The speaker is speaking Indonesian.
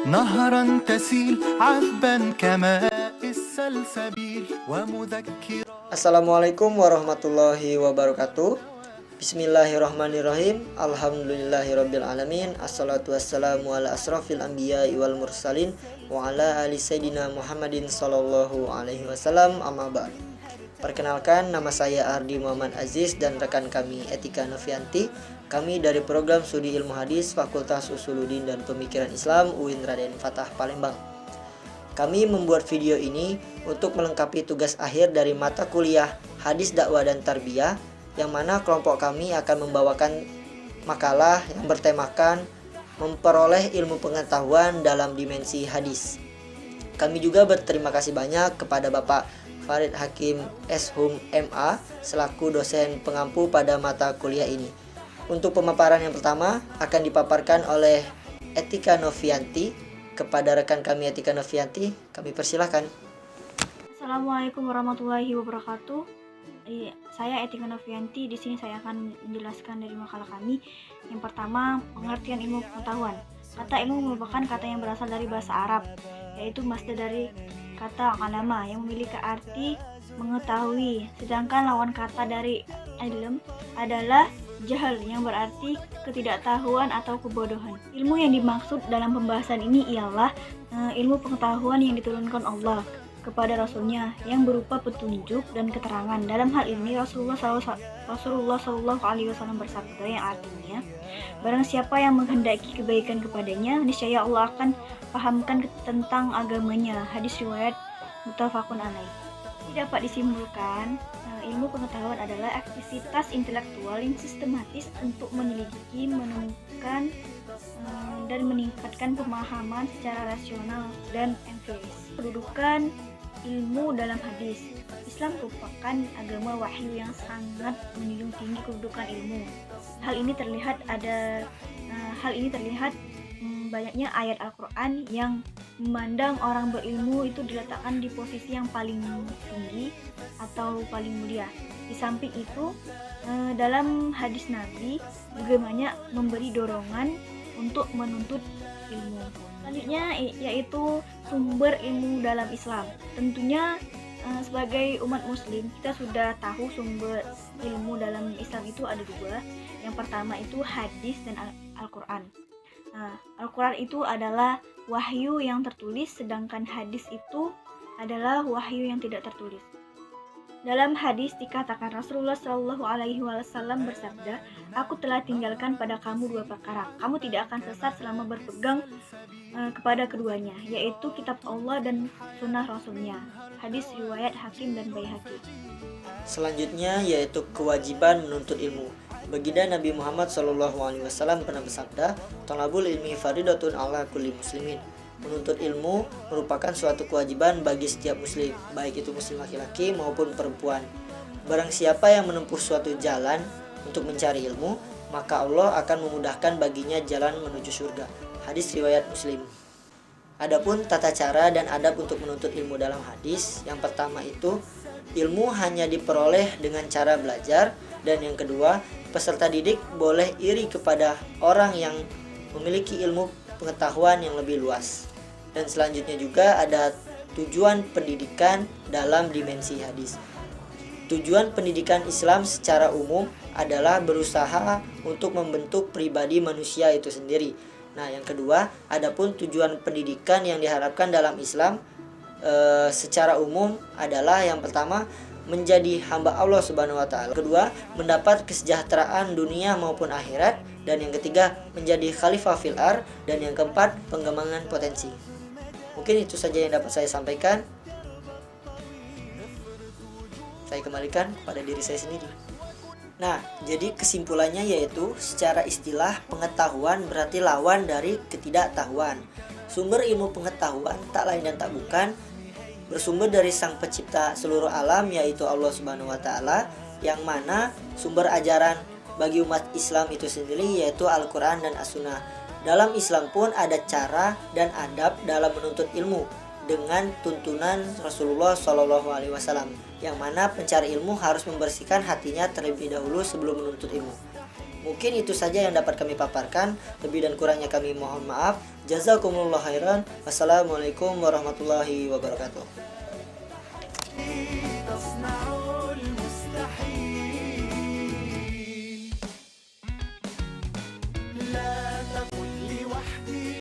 نهرا تسيل عذبا كماء السلسبيل ومذكرا. Assalamualaikum warahmatullahi wabarakatuh. Bismillahirrahmanirrahim. Alhamdulillahirrabbilalamin. Assalatu wassalamu ala asrafil anbiya wal mursalin wa ala ali sayyidina Muhammadin sallallahu alaihi wasallam, amma ba'd. Perkenalkan, nama saya Ardi Muhammad Aziz dan rekan kami Etika Novianti. Kami dari program Studi Ilmu Hadis Fakultas Usuluddin dan Pemikiran Islam UIN Raden Fatah Palembang. Kami membuat video ini untuk melengkapi tugas akhir dari mata kuliah Hadis Dakwah dan Tarbiyah, yang mana kelompok kami akan membawakan makalah yang bertemakan memperoleh ilmu pengetahuan dalam dimensi hadis. Kami juga berterima kasih banyak kepada Bapak Farid Hakim Shum MA selaku dosen pengampu pada mata kuliah ini. Untuk pemaparan yang pertama akan dipaparkan oleh Etika Novianti. Kepada rekan kami Etika Novianti, kami persilahkan. Assalamualaikum warahmatullahi wabarakatuh. Saya Etika Novianti. Di sini saya akan menjelaskan dari makalah kami. Yang pertama, pengertian ilmu pengetahuan. Kata ilmu merupakan kata yang berasal dari bahasa Arab, yaitu masdar dari kata alama yang memiliki arti mengetahui. Sedangkan lawan kata dari ilm adalah jahal yang berarti ketidaktahuan atau kebodohan. Ilmu yang dimaksud dalam pembahasan ini ialah ilmu pengetahuan yang diturunkan Allah kepada Rasulnya yang berupa petunjuk dan keterangan. Dalam hal ini Rasulullah Shallallahu Alaihi Wasallam bersabda yang artinya, barang siapa yang menghendaki kebaikan kepadanya, niscaya Allah akan pahamkan tentang agamanya. Hadis riwayat muttafaqun alaih. Dapat disimpulkan, ilmu pengetahuan adalah aktivitas intelektual yang sistematis untuk menyelidiki, menemukan, dan meningkatkan pemahaman secara rasional dan empiris. Kedudukan ilmu dalam hadis. Islam merupakan agama wahyu yang sangat menjunjung tinggi kedudukan ilmu. Hal ini terlihat banyaknya ayat Al-Quran yang memandang orang berilmu itu diletakkan di posisi yang paling tinggi atau paling mulia. Di samping itu, dalam hadis Nabi juga banyak memberi dorongan untuk menuntut ilmu. Selanjutnya yaitu sumber ilmu dalam Islam. Tentunya sebagai umat muslim kita sudah tahu sumber ilmu dalam Islam itu ada dua. Yang pertama itu hadis dan Al-Quran. Al-Quran itu adalah wahyu yang tertulis, sedangkan hadis itu adalah wahyu yang tidak tertulis. Dalam hadis dikatakan Rasulullah Shallallahu Alaihi Wasallam bersabda, "Aku telah tinggalkan pada kamu dua perkara. Kamu tidak akan sesat selama berpegang kepada keduanya, yaitu kitab Allah dan sunnah Rasulnya." Hadis riwayat Hakim dan Baihaqi. Selanjutnya yaitu kewajiban menuntut ilmu. Baginda Nabi Muhammad SAW pernah bersabda, "Thalabul ilmi faridatun ala kulli muslimin." Menuntut ilmu merupakan suatu kewajiban bagi setiap muslim, baik itu muslim laki-laki maupun perempuan. Barang siapa yang menempuh suatu jalan untuk mencari ilmu, maka Allah akan memudahkan baginya jalan menuju surga. Hadis riwayat Muslim. Adapun tata cara dan adab untuk menuntut ilmu dalam hadis, yang pertama itu ilmu hanya diperoleh dengan cara belajar, dan yang kedua, peserta didik boleh iri kepada orang yang memiliki ilmu pengetahuan yang lebih luas. Dan selanjutnya juga ada tujuan pendidikan dalam dimensi hadis. Tujuan pendidikan Islam secara umum adalah berusaha untuk membentuk pribadi manusia itu sendiri. Nah, yang kedua, adapun tujuan pendidikan yang diharapkan dalam Islam secara umum adalah yang pertama, menjadi hamba Allah Subhanahu wa taala. Kedua, mendapat kesejahteraan dunia maupun akhirat, dan yang ketiga, menjadi khalifah fil ardh, dan yang keempat, pengembangan potensi. Mungkin itu saja yang dapat saya sampaikan. Saya kembalikan kepada diri saya sendiri. Nah, jadi kesimpulannya yaitu secara istilah pengetahuan berarti lawan dari ketidaktahuan. Sumber ilmu pengetahuan tak lain dan tak bukan bersumber dari Sang Pencipta seluruh alam, yaitu Allah Subhanahu wa taala, yang mana sumber ajaran bagi umat Islam itu sendiri yaitu Al-Quran dan As-Sunnah. Dalam Islam pun ada cara dan adab dalam menuntut ilmu dengan tuntunan Rasulullah Shallallahu Alaihi Wasallam, yang mana pencari ilmu harus membersihkan hatinya terlebih dahulu sebelum menuntut ilmu. Mungkin itu saja yang dapat kami paparkan. Lebih dan kurangnya kami mohon maaf. Jazakumullah khairan. Wassalamualaikum warahmatullahi wabarakatuh.